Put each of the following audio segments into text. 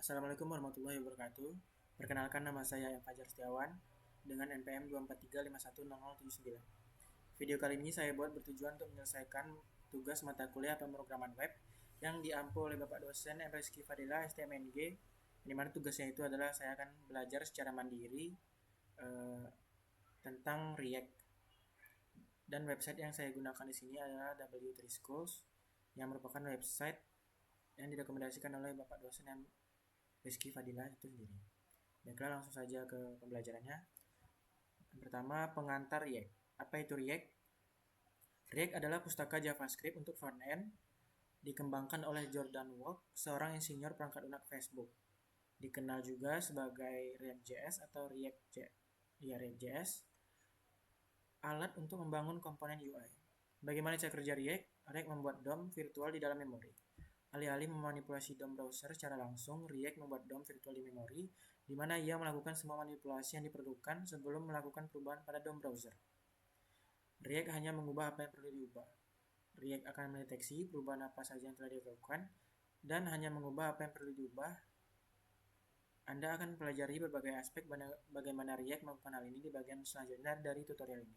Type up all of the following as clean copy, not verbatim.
Assalamualaikum warahmatullahi wabarakatuh. Perkenalkan, nama saya Fajar Setiawan dengan NPM 243510079. Video kali ini saya buat bertujuan untuk menyelesaikan tugas mata kuliah pemrograman web yang diampu oleh Bapak dosen Rizky Fadila STMNG, di mana tugasnya itu adalah saya akan belajar secara mandiri tentang React. Dan website yang saya gunakan di sini adalah W3 Schools, yang merupakan website yang direkomendasikan oleh Bapak dosen Rizky Fadila itu sendiri. Baiklah, langsung saja ke pembelajarannya. Yang pertama, pengantar React. Apa itu React? React adalah pustaka JavaScript untuk frontend, dikembangkan oleh Jordan Walk, seorang insinyur perangkat lunak Facebook. Dikenal juga sebagai React.js atau React.js, alat untuk membangun komponen UI. Bagaimana cara kerja React? React membuat DOM virtual di dalam memori. Alih-alih memanipulasi DOM browser secara langsung, React membuat DOM virtual di memori, di mana ia melakukan semua manipulasi yang diperlukan sebelum melakukan perubahan pada DOM browser. React hanya mengubah apa yang perlu diubah. React akan mendeteksi perubahan apa saja yang telah dilakukan, dan hanya mengubah apa yang perlu diubah. Anda akan pelajari berbagai aspek bagaimana React melakukan hal ini di bagian selanjutnya dari tutorial ini.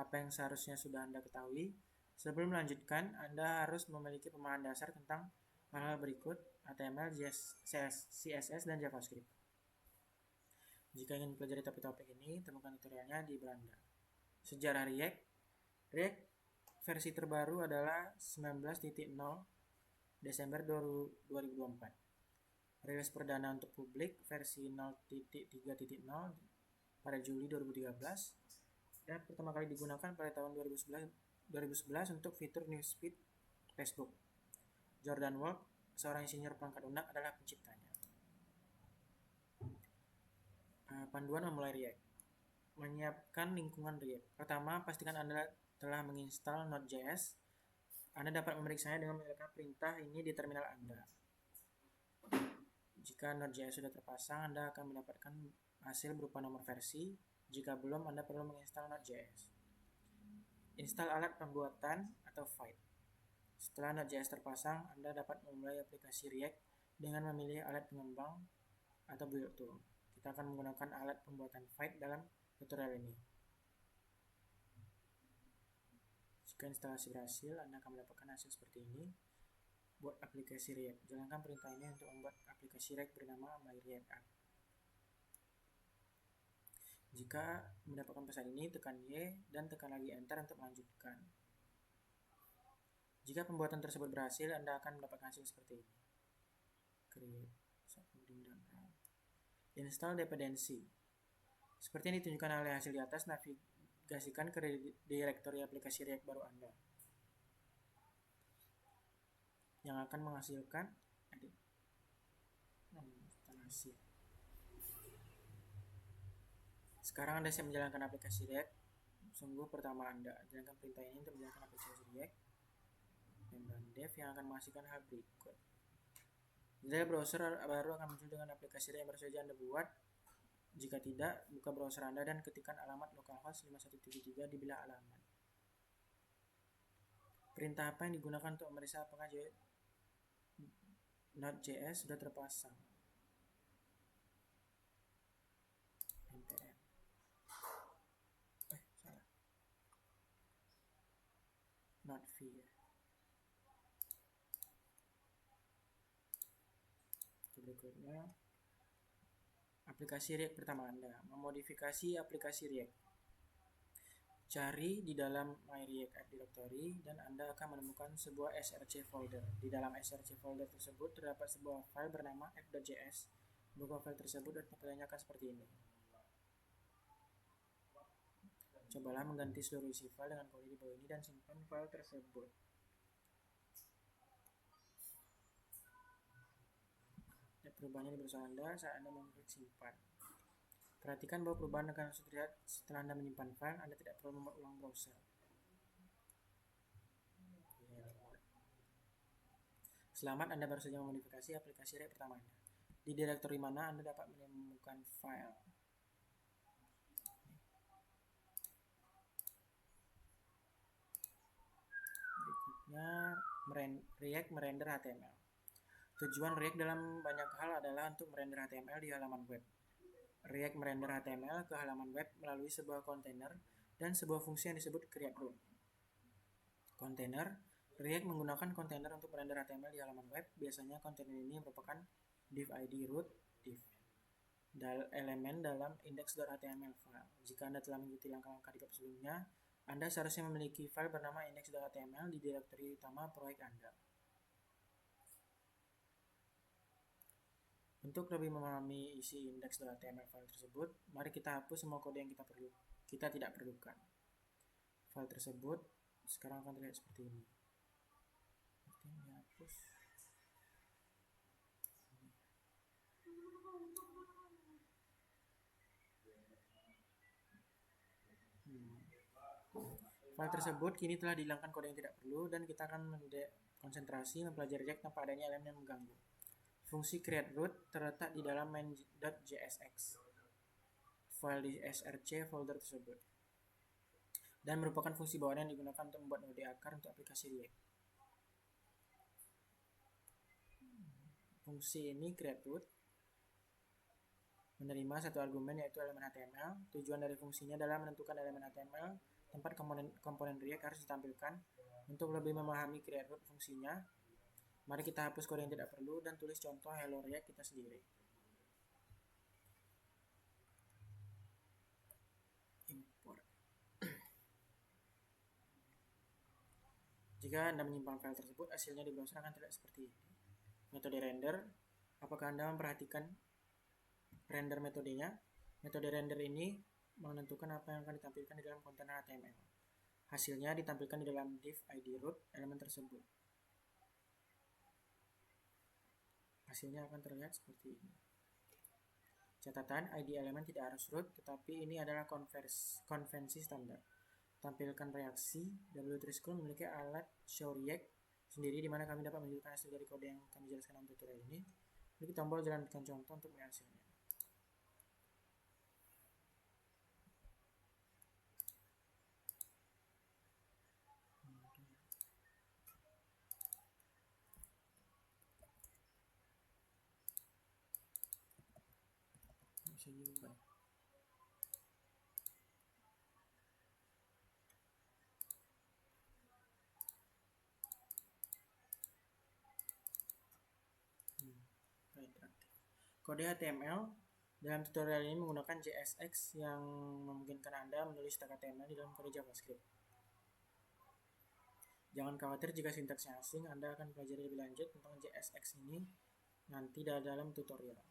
Apa yang seharusnya sudah Anda ketahui? Sebelum melanjutkan, Anda harus memiliki pemahaman dasar tentang hal-hal berikut: HTML, CSS, dan JavaScript. Jika ingin mempelajari topik-topik ini, temukan tutorialnya di Belanda. Sejarah React. React versi terbaru adalah 19.0 Desember 2024. Rilis perdana untuk publik versi 0.3.0 pada Juli 2013. Dan pertama kali digunakan pada tahun 2011 untuk fitur newsfeed Facebook. Jordan Walk, seorang insinyur perangkat lunak, adalah penciptanya. Panduan memulai React. Menyiapkan lingkungan React. Pertama, pastikan Anda telah menginstal Node.js. Anda dapat memeriksanya dengan menyalakan perintah ini di terminal Anda. Jika Node.js sudah terpasang, Anda akan mendapatkan hasil berupa nomor versi. Jika belum, Anda perlu menginstal Node.js. Install alat pembuatan atau Vite. Setelah Node.js terpasang, Anda dapat memulai aplikasi React dengan memilih alat pengembang atau build tool. Kita akan menggunakan alat pembuatan Vite dalam tutorial ini. Jika instalasi berhasil, Anda akan mendapatkan hasil seperti ini. Buat aplikasi React. Jalankan perintah ini untuk membuat aplikasi React bernama MyReactApp. Jika mendapatkan pesan ini, tekan Y dan tekan lagi Enter untuk melanjutkan. Jika pembuatan tersebut berhasil, Anda akan mendapatkan hasil seperti ini. Create subholding dan run. Install dependency. Seperti yang ditunjukkan oleh hasil di atas, navigasikan ke direktori aplikasi React baru Anda yang akan menghasilkan instalasi. Sekarang Anda siap menjalankan aplikasi React. Sungguh pertama Anda jalankan perintah ini untuk menjalankan aplikasi React. Dan dev yang akan menghasilkan hal berikut. Jika browser baru akan muncul dengan aplikasi React yang baru saja Anda buat. Jika tidak, buka browser Anda dan ketikkan alamat localhost 5173 di bilah alamat. Perintah apa yang digunakan untuk memeriksa apakah Node.js sudah terpasang? npm. Salah. Node.v ya. Berikutnya, aplikasi React pertama Anda. Memodifikasi aplikasi React. Cari di dalam MyReactApp directory dan Anda akan menemukan sebuah src folder. Di dalam src folder tersebut terdapat sebuah file bernama app.js. Buka file tersebut dan tampilannya akan seperti ini. Cobalah mengganti seluruh isi file dengan kode di bawah ini dan simpan file tersebut. Perubahannya di browser Anda saat Anda mengklik simpan. Perhatikan bahwa perubahan akan langsung terlihat setelah Anda menyimpan file. Anda tidak perlu membuat ulang browser. Selamat, Anda baru saja memodifikasi aplikasi React pertama Anda. Di direktori mana Anda dapat menemukan file? Berikutnya, React merender HTML. Tujuan React dalam banyak hal adalah untuk merender HTML di halaman web. React merender HTML ke halaman web melalui sebuah kontainer dan sebuah fungsi yang disebut create_root. Kontainer, React menggunakan kontainer untuk merender HTML di halaman web. Biasanya kontainer ini merupakan div id root div elemen dalam index.html file. Jika Anda telah mengikuti langkah-langkah di bab sebelumnya, Anda seharusnya memiliki file bernama index.html di direktori utama proyek Anda. Untuk lebih memahami isi index.html file tersebut, mari kita hapus semua kode yang kita tidak perlukan. File tersebut sekarang akan terlihat seperti ini. Dihapus. File tersebut kini telah dihilangkan kode yang tidak perlu dan kita akan konsentrasi mempelajari React tanpa adanya elemen yang mengganggu. Fungsi create_root terletak di dalam main.jsx file di src folder tersebut dan merupakan fungsi bawaan yang digunakan untuk membuat node akar untuk aplikasi React. Fungsi ini create_root menerima satu argumen yaitu elemen HTML. Tujuan dari fungsinya adalah menentukan elemen HTML tempat komponen React harus ditampilkan. Untuk lebih memahami create_root fungsinya, mari kita hapus kode yang tidak perlu dan tulis contoh Hello React kita sendiri. Import. Jika Anda menyimpan file tersebut, hasilnya di browser akan terlihat seperti ini. Metode render, apakah Anda memperhatikan render metodenya? Metode render ini menentukan apa yang akan ditampilkan di dalam kontainer HTML. Hasilnya ditampilkan di dalam div id root elemen tersebut. Hasilnya akan terlihat seperti ini. Catatan, id elemen tidak harus root, tetapi ini adalah konvensi standar. Tampilkan reaksi. W3School memiliki alat show react sendiri di mana kami dapat menunjukkan hasil dari kode yang kami jelaskan dalam tutorial ini. Klik tombol jalankan contoh untuk melihat hasilnya. Bisa diubah. Kode HTML dalam tutorial ini menggunakan JSX yang memungkinkan Anda menulis tag HTML di dalam kode JavaScript. Jangan khawatir jika sintaksnya asing, Anda akan pelajari lebih lanjut tentang JSX ini nanti dalam tutorial.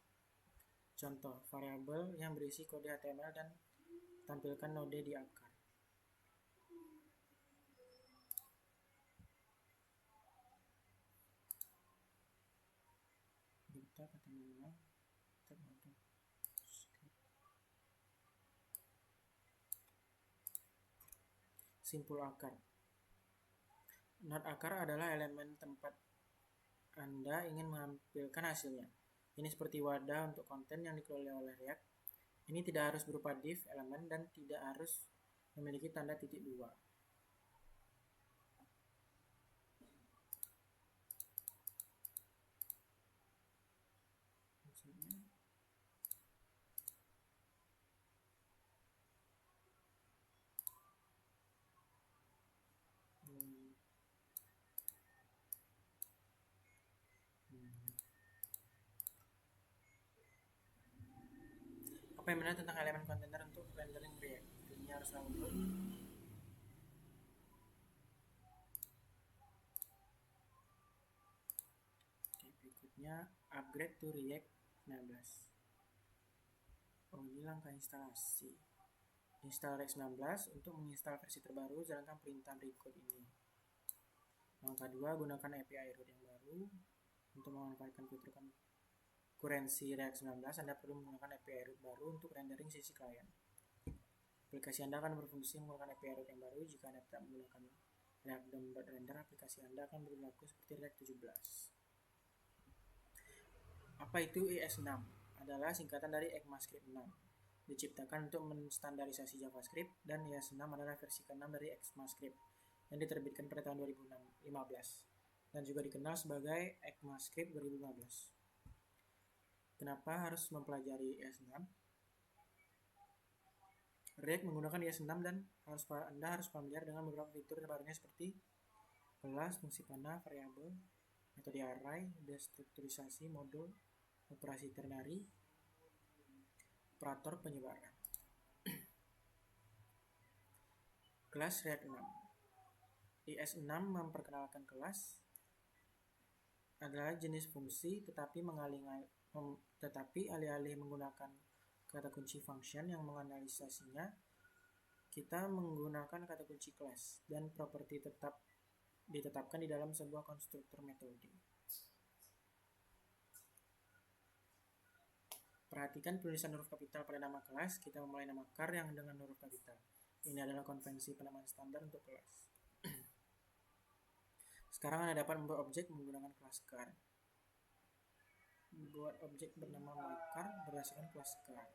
Contoh, variabel yang berisi kode HTML dan tampilkan node di akar. Kita katakanlah simpul akar. Node akar adalah elemen tempat Anda ingin menampilkan hasilnya. Ini seperti wadah untuk konten yang dikelola oleh React. Ini tidak harus berupa div elemen dan tidak harus memiliki tanda titik dua. Apa yang benar tentang elemen kontainer untuk rendering React? Ini harus selalu berikutnya upgrade to React 19. Oh, ini langkah instalasi. Install React 19 untuk menginstal versi terbaru, jalankan perintah berikut ini. Langkah 2, gunakan API root yang baru. Untuk memanfaatkan fitur konkurensi React 19, Anda perlu menggunakan API root baru untuk rendering sisi klien. Aplikasi Anda akan berfungsi menggunakan API root yang baru. Jika Anda tidak menggunakan React DOM.render, aplikasi Anda akan berlaku seperti React 17. Apa itu ES6? Adalah singkatan dari ECMAScript 6. Diciptakan untuk menstandarisasi JavaScript, dan ES6 adalah versi ke-6 dari ECMAScript yang diterbitkan pada tahun 2015. dan juga dikenal sebagai ECMAScript 2015. Kenapa harus mempelajari IS6? React menggunakan IS6 dan Anda harus familiar dengan beberapa fitur terbarunya seperti kelas, fungsi panah, variabel, metode array, destrukturisasi, modul, operasi ternary, operator penyebaran. Kelas React 6. IS6 memperkenalkan kelas adalah jenis fungsi, tetapi alih-alih menggunakan kata kunci function yang menganalisasinya, kita menggunakan kata kunci class dan properti ditetapkan di dalam sebuah konstruktor metode. Perhatikan penulisan huruf kapital pada nama kelas. Kita memulai nama char yang dengan huruf kapital. Ini adalah konvensi penamaan standar untuk kelas. Sekarang Anda dapat membuat objek menggunakan kelas char. Buat objek bernama myChar berdasarkan kelas char.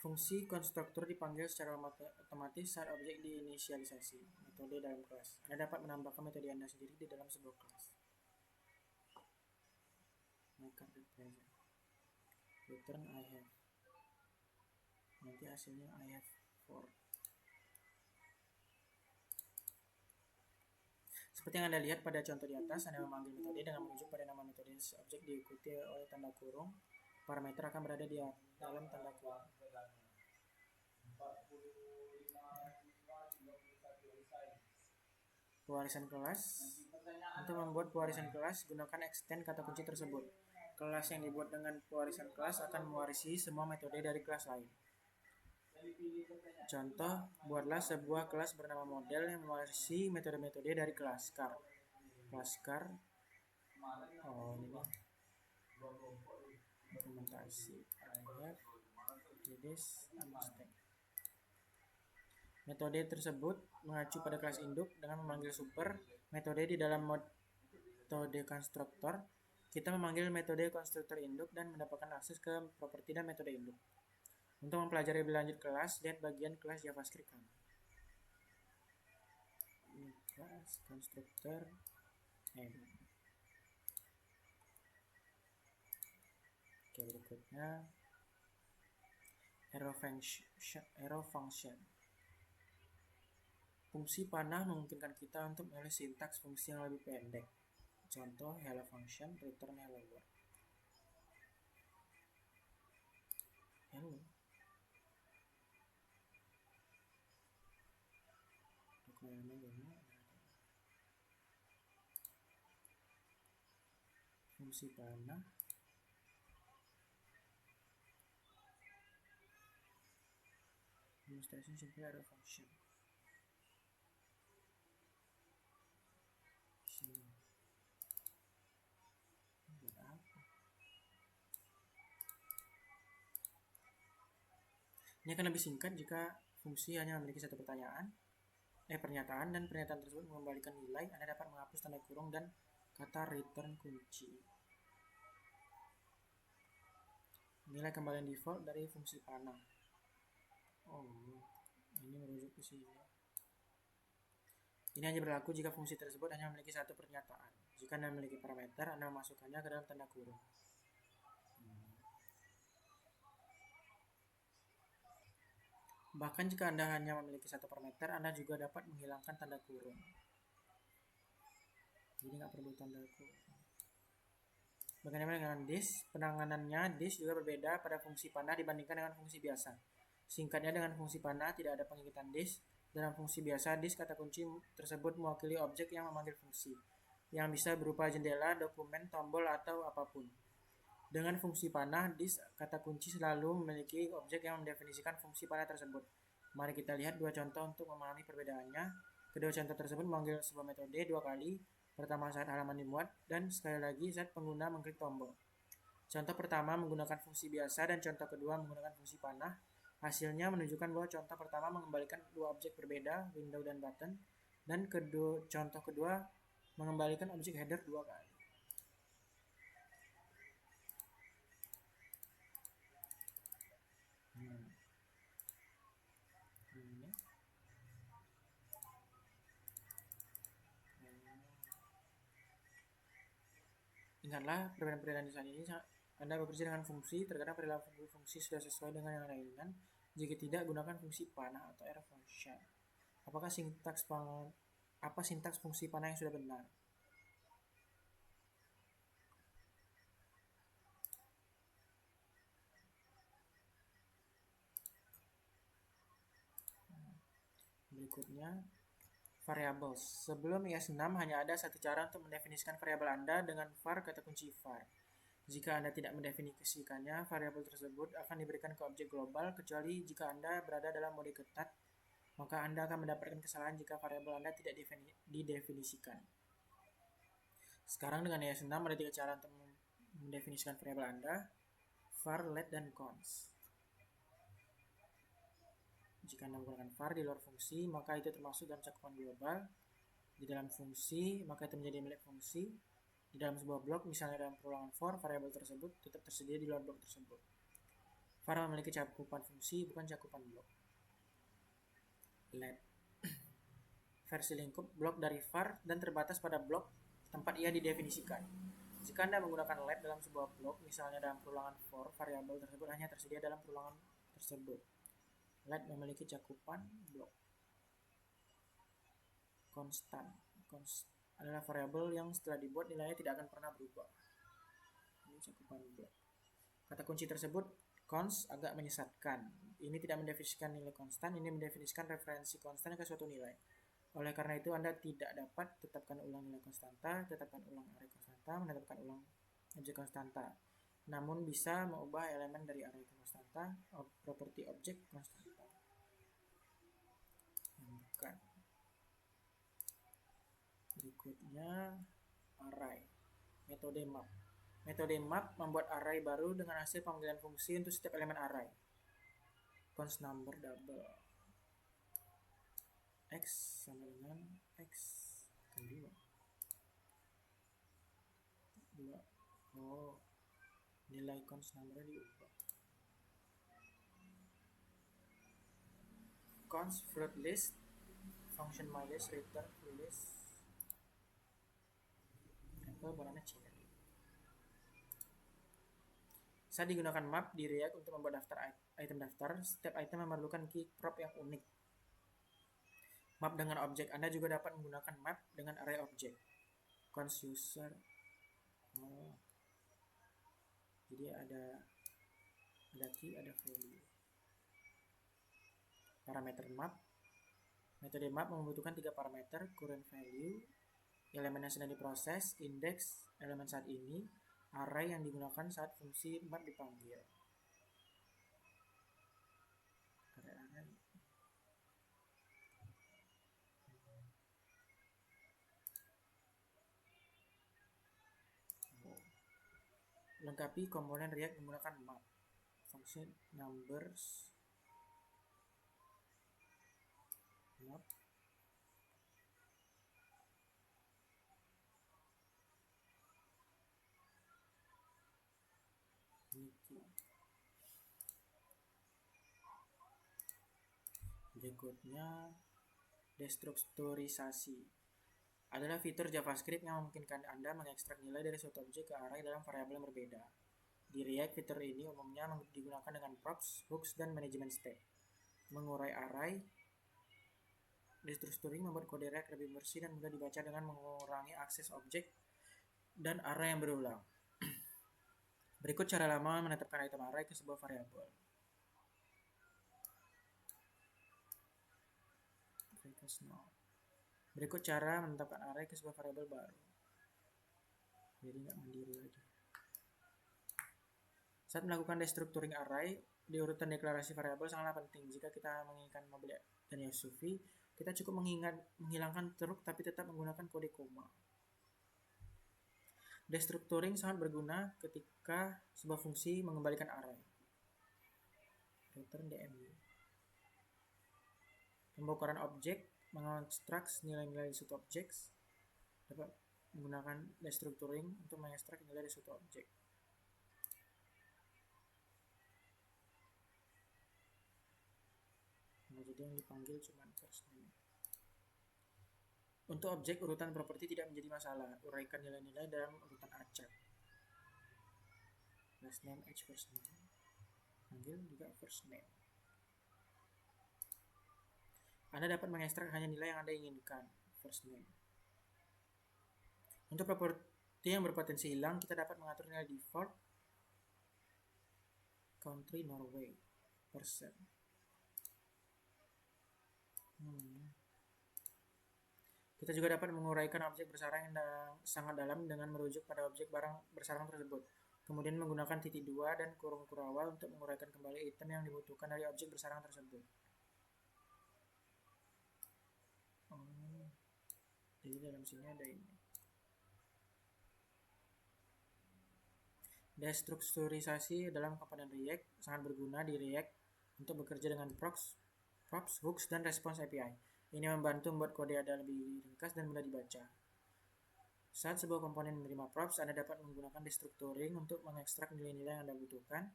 Fungsi konstruktor dipanggil secara otomatis saat objek diinisialisasi. Metode dalam kelas. Anda dapat menambahkan metode Anda sendiri di dalam sebuah kelas. Return I have. Nanti hasilnya I have 4. Seperti yang Anda lihat pada contoh di atas, Anda memanggil metode dengan merujuk pada nama metode objek diikuti oleh tanda kurung. Parameter akan berada di dalam tanda kurung. Pewarisan kelas. Untuk membuat pewarisan kelas, gunakan extend kata kunci tersebut. Kelas yang dibuat dengan pewarisan kelas akan mewarisi semua metode dari kelas lain. Contoh, buatlah sebuah kelas bernama model yang mewarisi metode-metode dari kelas char. Kelas char. Ini implementasi. I have this understand. Metode tersebut mengacu pada kelas induk dengan memanggil super metode di dalam metode konstruktor. Kita memanggil metode konstruktor induk dan mendapatkan akses ke properti dan metode induk. Untuk mempelajari lebih lanjut kelas, lihat bagian kelas JavaScript kami. Ini kelas konstruktor induk. Oke, berikutnya arrow function. Fungsi panah memungkinkan kita untuk menulis sintaks fungsi yang lebih pendek. Contoh, hello function, return hello world. Hello. Fungsi panah. Demonstration simply arrow function. Ini akan lebih singkat jika fungsi hanya memiliki satu pernyataan dan pernyataan tersebut mengembalikan nilai. Anda dapat menghapus tanda kurung dan kata return kunci. Nilai kembalian default dari fungsi panah. Ini merujuk ke sini. Ini hanya berlaku jika fungsi tersebut hanya memiliki satu pernyataan. Jika Anda memiliki parameter, Anda memasukkannya ke dalam tanda kurung. Bahkan jika Anda hanya memiliki satu parameter, Anda juga dapat menghilangkan tanda kurung. Jadi nggak perlu tanda kurung. Bagaimana dengan this? Penanganannya this juga berbeda pada fungsi panah dibandingkan dengan fungsi biasa. Singkatnya, dengan fungsi panah tidak ada pengikitan this. Dalam fungsi biasa, this kata kunci tersebut mewakili objek yang memanggil fungsi, yang bisa berupa jendela, dokumen, tombol, atau apapun. Dengan fungsi panah, this kata kunci selalu memiliki objek yang mendefinisikan fungsi panah tersebut. Mari kita lihat dua contoh untuk memahami perbedaannya. Kedua contoh tersebut memanggil sebuah metode dua kali. Pertama saat halaman dimuat, dan sekali lagi saat pengguna mengklik tombol. Contoh pertama menggunakan fungsi biasa dan contoh kedua menggunakan fungsi panah. Hasilnya menunjukkan bahwa contoh pertama mengembalikan dua objek berbeda, window dan button, dan contoh kedua mengembalikan objek header dua kali. Ingatlah, perbedaan-perbedaan desain ini Anda bekerja dengan fungsi, terkadang perilaku fungsi sudah sesuai dengan yang Anda inginkan. Jika tidak, gunakan fungsi panah atau arrow function. Apa sintaks fungsi panah yang sudah benar? Berikutnya, variables. Sebelum IS6 hanya ada satu cara untuk mendefinisikan variabel Anda dengan var kata kunci var. Jika Anda tidak mendefinisikannya, variabel tersebut akan diberikan ke objek global, kecuali jika Anda berada dalam mode ketat, maka Anda akan mendapatkan kesalahan jika variabel Anda tidak didefinisikan. Sekarang dengan IS6 ada 3 cara untuk mendefinisikan variabel Anda: var, let, dan cons. Jika Anda menggunakan var di luar fungsi, maka itu termasuk dalam cakupan global. Di dalam fungsi, maka itu menjadi milik fungsi. Di dalam sebuah blok, misalnya dalam perulangan for, variabel tersebut tetap tersedia di luar blok tersebut. Var memiliki cakupan fungsi, bukan cakupan blok. Let. Versi lingkup blok dari var dan terbatas pada blok tempat ia didefinisikan. Jika Anda menggunakan let dalam sebuah blok, misalnya dalam perulangan for, variabel tersebut hanya tersedia dalam perulangan tersebut. Let memiliki cakupan blok. Konstan adalah variabel yang setelah dibuat nilainya tidak akan pernah berubah. Ini cakupan blok. Kata kunci tersebut cons agak menyesatkan. Ini tidak mendefinisikan nilai konstan, ini mendefinisikan referensi konstan ke suatu nilai. Oleh karena itu, Anda tidak dapat tetapkan ulang nilai konstanta, tetapkan ulang array konstanta, menetapkan ulang objek konstanta. Namun bisa mengubah elemen dari array konstanta, properti objek konstanta. Bukan. Berikutnya, array. Metode map. Metode map membuat array baru dengan hasil pemanggilan fungsi untuk setiap elemen array. Const number double. X sama dengan X kan 2. Oh, nilai const number diubah. Const float list, function mylist, return list. Apa banana cherry. Saat digunakan map di React untuk membuat item daftar, setiap item memerlukan key prop yang unik. Map dengan objek. Anda juga dapat menggunakan map dengan array objek. Const user. Oh. Jadi ada key, ada value. Parameter map. Metode map membutuhkan 3 parameter: current value, elemen yang sedang diproses, index elemen saat ini, array yang digunakan saat fungsi map dipanggil. Lengkapi komponen React menggunakan map. Function numbers map. Berikutnya, destrukturisasi adalah fitur JavaScript yang memungkinkan Anda mengekstrak nilai dari suatu objek ke array dalam variabel yang berbeda. Di React, fitur ini umumnya digunakan dengan props, hooks, dan manajemen state. Mengurai array. Destructuring membuat kode React lebih bersih dan mudah dibaca dengan mengurangi akses objek dan array yang berulang. Berikut cara lama menetapkan item array ke sebuah variabel. Berikut cara menetapkan array ke sebuah variabel baru. Jadi nggak mandiri lagi. Saat melakukan destructuring array, di urutan deklarasi variabel sangatlah penting. Jika kita menginginkan mobil dan SUV, kita cukup menghilangkan truk tapi tetap menggunakan kode koma. Destructuring sangat berguna ketika sebuah fungsi mengembalikan array. return DMU. Pembongkaran objek, mengekstrak nilai-nilai di suatu objek, dapat menggunakan destructuring untuk mengekstrak nilai di suatu objek. Nah, jadi yang dipanggil cuma first name. Untuk objek, urutan properti tidak menjadi masalah. Uraikan nilai-nilai dalam urutan acak. Last name, age, first name. Panggil juga first name. Anda dapat mengekstrak hanya nilai yang Anda inginkan. First name. Untuk properti yang berpotensi hilang, kita dapat mengatur nilai default. Country, Norway. Percent. Kita juga dapat menguraikan objek bersarang yang sangat dalam dengan merujuk pada objek barang bersarang tersebut. Kemudian menggunakan titik 2 dan kurung kurawal untuk menguraikan kembali item yang dibutuhkan dari objek bersarang tersebut. Jadi dalam sini ada ini. Destrukturisasi dalam komponen React sangat berguna di React untuk bekerja dengan props, hooks, dan response API. Ini membantu membuat kode Anda lebih ringkas dan mudah dibaca. Saat sebuah komponen menerima props, Anda dapat menggunakan destructuring untuk mengekstrak nilai-nilai yang Anda butuhkan.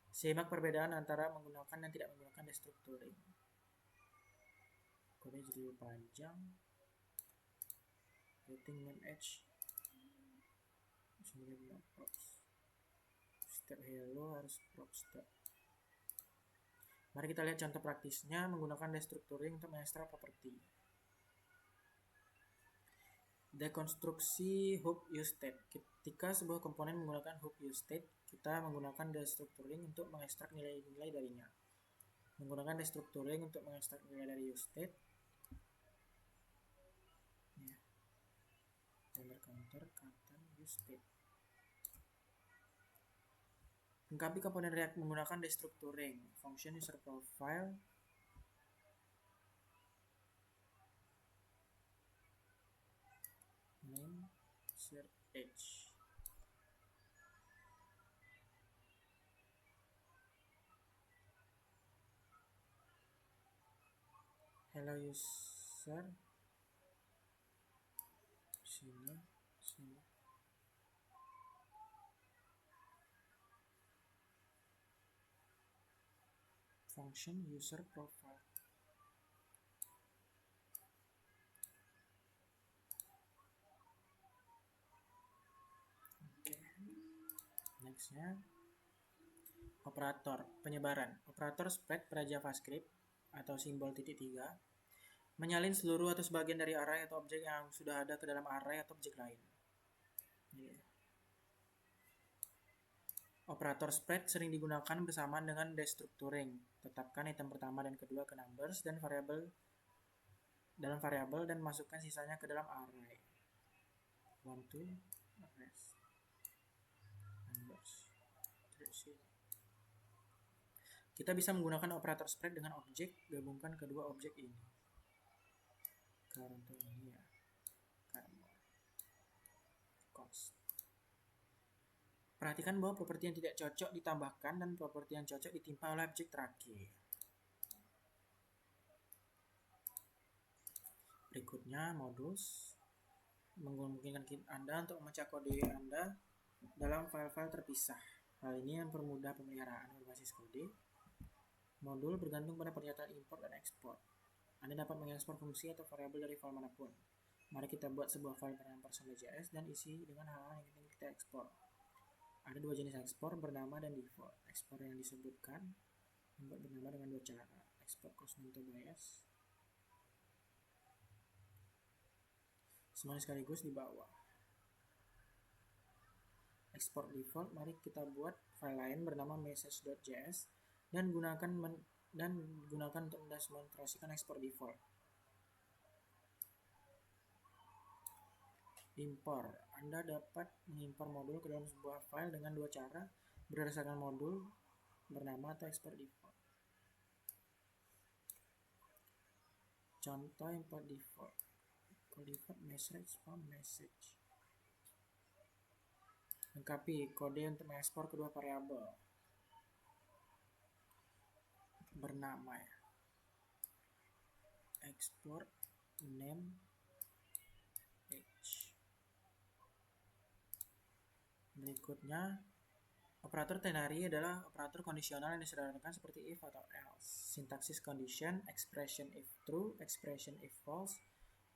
Simak perbedaan antara menggunakan dan tidak menggunakan destructuring. Kode jadi lebih panjang. Rating name age. Sini props. Step hello harus props step. Mari kita lihat contoh praktisnya menggunakan destructuring untuk mengekstrak properti. Dekonstruksi hook useState. Ketika sebuah komponen menggunakan hook useState, kita menggunakan destructuring untuk mengekstrak nilai-nilai darinya. Menggunakan destructuring untuk mengekstrak nilai dari useState. Counter kata useState. Lengkapi komponen React menggunakan destructuring. Function user profile. Name user age. Hello user. Sini. Function user profile. Nextnya operator penyebaran. Operator spread pada JavaScript atau simbol titik 3 menyalin seluruh atau sebagian dari array atau objek yang sudah ada ke dalam array atau objek lain. Operator spread sering digunakan bersamaan dengan destructuring. Tetapkan item pertama dan kedua ke numbers dan dalam variabel dan masukkan sisanya ke dalam array. 1, 2, rest. Numbers. Kita bisa menggunakan operator spread dengan objek, gabungkan kedua objek ini. Contohnya cost. Perhatikan bahwa properti yang tidak cocok ditambahkan dan properti yang cocok ditimpa oleh objek terakhir. Berikutnya modus memungkinkan Anda untuk memecah kode Anda dalam file-file terpisah. Hal ini mempermudah pemeliharaan berbasis kode. Modul bergantung pada pernyataan import dan ekspor. Anda dapat mengekspor fungsi atau variabel dari file manapun. Mari kita buat sebuah file bernama personal.js dan isi dengan hal-hal yang ingin kita ekspor. Ada dua jenis ekspor, bernama dan default. Ekspor yang disebutkan membuat bernama dengan dua cara. Ekspor Cosmento bias. Semuanya sekaligus di bawah. Ekspor default, mari kita buat file lain bernama message.js dan gunakan untuk mendemonstrasikan ekspor default. Import. Anda dapat mengimpor modul ke dalam sebuah file dengan dua cara berdasarkan modul bernama atau ekspor default. Contoh import default. Default message from message. Lengkapi kode untuk mengekspor kedua variabel. bernama ya. Export name age. Berikutnya, operator ternary adalah operator kondisional yang disederhanakan seperti if atau else. Sintaksis condition, expression if true, expression if false.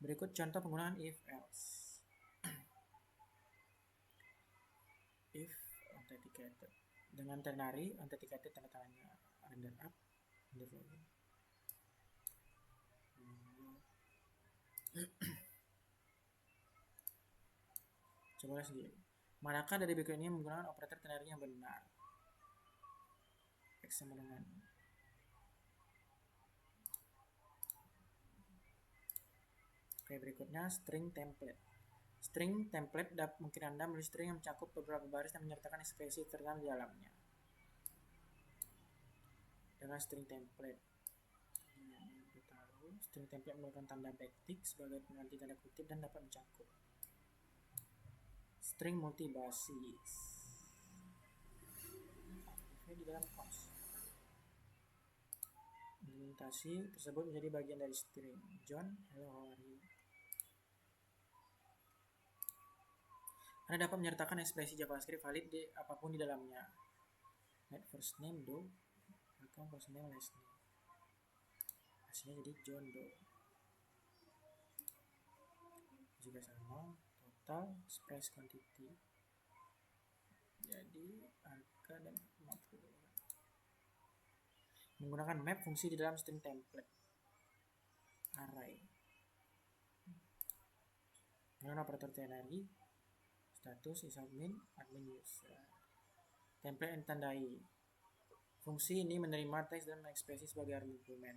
Berikut contoh penggunaan if else. If authenticated. Dengan ternary, authenticated tanda tangannya render up, render login. Coba sendiri. Manakah dari berikut ini menggunakan operator ternary yang benar? X sama dengan Oke, berikutnya string template. String template mungkin Anda menulis string yang mencakup beberapa baris dan menyertakan ekspresi tertentu di dalamnya. Dengan string template. String template menggunakan tanda backtick sebagai pengganti tanda kutip dan dapat mencakup string multibasis di dalam class. Implementasi tersebut menjadi bagian dari string John, hello, how are you. Anda dapat menyertakan ekspresi JavaScript valid di apapun di dalamnya. Let first name do, akan first name last name. Hasilnya jadi John Doe. Juga sama, total price quantity. Jadi angka dan 50. Menggunakan map fungsi di dalam string template array. Dengan operator ternary, status is admin user. Template yang ditandai. Fungsi ini menerima teks dan ekspresi sebagai argumen.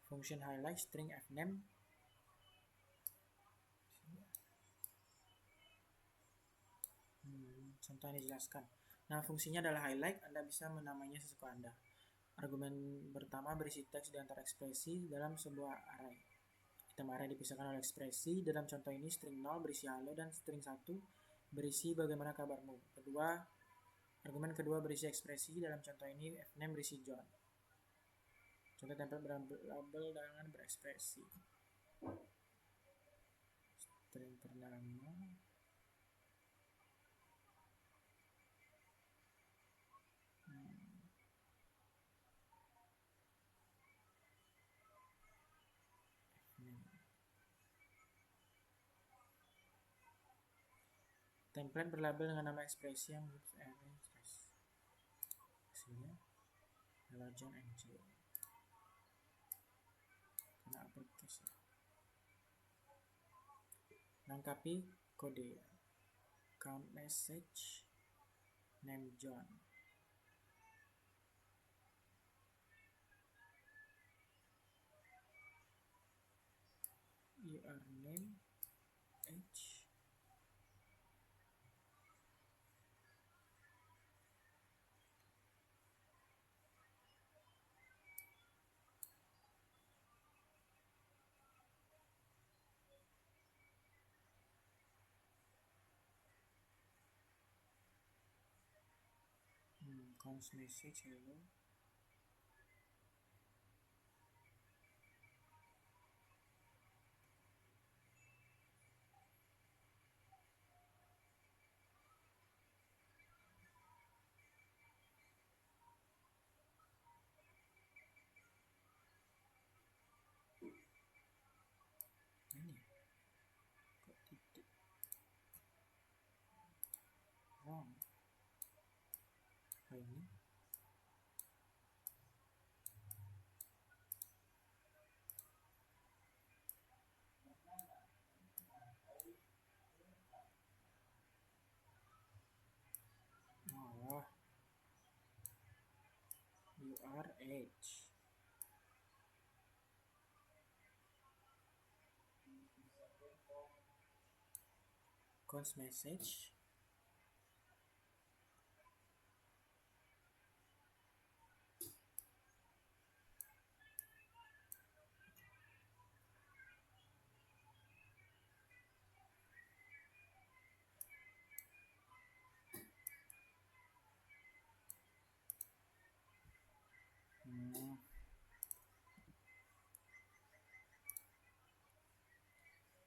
Function highlight string fname. Contoh yang dijelaskan. Nah, fungsinya adalah highlight. Anda bisa menamainya sesuka Anda. Argumen pertama berisi teks di antara ekspresi dalam sebuah array. Item array dipisahkan oleh ekspresi. Dalam contoh ini string 0 berisi halo dan string 1 berisi bagaimana kabarmu. Argumen kedua berisi ekspresi. Dalam contoh ini fname berisi John. Contoh template berlabel dengan berekspresi. String pertama template berlabel dengan nama ekspresi yang hasilnya adalah John and Jill. Karena uppercase ya. Lengkapi kode count message name John. Name age const message hello. Ini kok titik wrong ini URH const message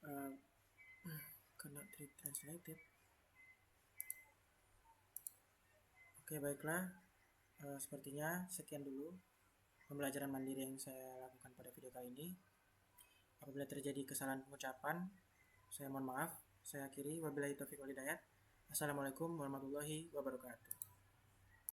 uh, cannot read translated. Oke, baiklah. Sepertinya sekian dulu pembelajaran mandiri yang saya lakukan pada video kali ini. Apabila terjadi kesalahan pengucapan, saya mohon maaf. Saya akhiri. Wabillahi taufiq wal hidayah. Assalamualaikum warahmatullahi wabarakatuh.